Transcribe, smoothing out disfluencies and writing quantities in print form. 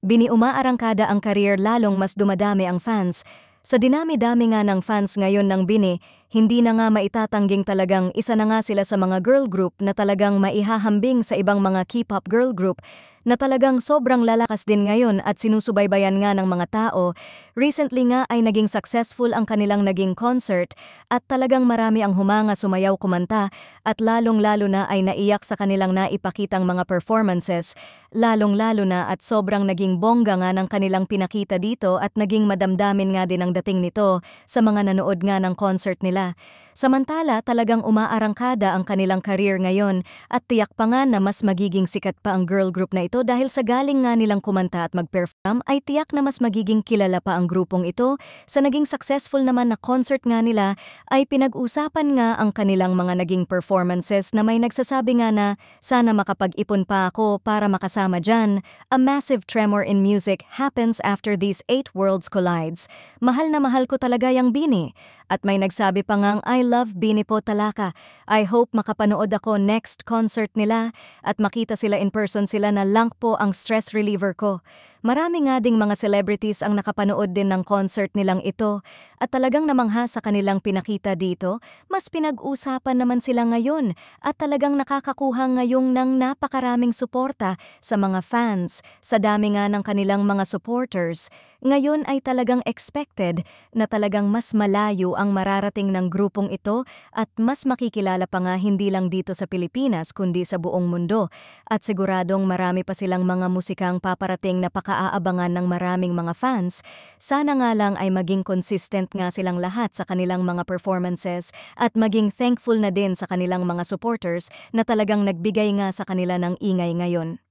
Bini umaarangkada ang career lalong mas dumadami ang fans. Sa dinami-dami nga ng fans ngayon ng Bini, hindi na nga maitatangging talagang isa na nga sila sa mga girl group na talagang maihahambing sa ibang mga K-pop girl group na talagang sobrang lalakas din ngayon at sinusubaybayan nga ng mga tao. Recently nga ay naging successful ang kanilang naging concert at talagang marami ang humanga, sumayaw, kumanta at lalong-lalo na ay naiyak sa kanilang naipakitang mga performances. Lalong-lalo na at sobrang naging bongga nga ng kanilang pinakita dito at naging madamdamin nga din ang dating nito sa mga nanood nga ng concert nila. Samantala, talagang umaarangkada ang kanilang career ngayon at tiyak pa nga na mas magiging sikat pa ang girl group na ito dahil sa galing nga nilang kumanta at mag-perform ay tiyak na mas magiging kilala pa ang grupong ito. Sa naging successful naman na concert nga nila ay pinag-usapan nga ang kanilang mga naging performances na may nagsasabi nga na sana makapag-ipon pa ako para makasama dyan. A massive tremor in music happens after these 8 worlds collides. Mahal na mahal ko talaga yung Bini. At may nagsabi pa ngang I love Bini po talaka. I hope makapanood ako next concert nila at makita sila in person sila na lang po ang stress reliever ko. Marami nga ding mga celebrities ang nakapanood din ng concert nilang ito at talagang namangha sa kanilang pinakita dito. Mas pinag-usapan naman sila ngayon at talagang nakakakuha ngayong ng napakaraming suporta sa mga fans. Sa dami nga ng kanilang mga supporters, ngayon ay talagang expected na talagang mas malayo ang mararating ng grupong ito at mas makikilala pa nga hindi lang dito sa Pilipinas kundi sa buong mundo. At siguradong marami pa silang mga musikang paparating na pakaabangan ng maraming mga fans. Sana nga lang ay maging consistent nga silang lahat sa kanilang mga performances at maging thankful na din sa kanilang mga supporters na talagang nagbigay nga sa kanila ng ingay ngayon.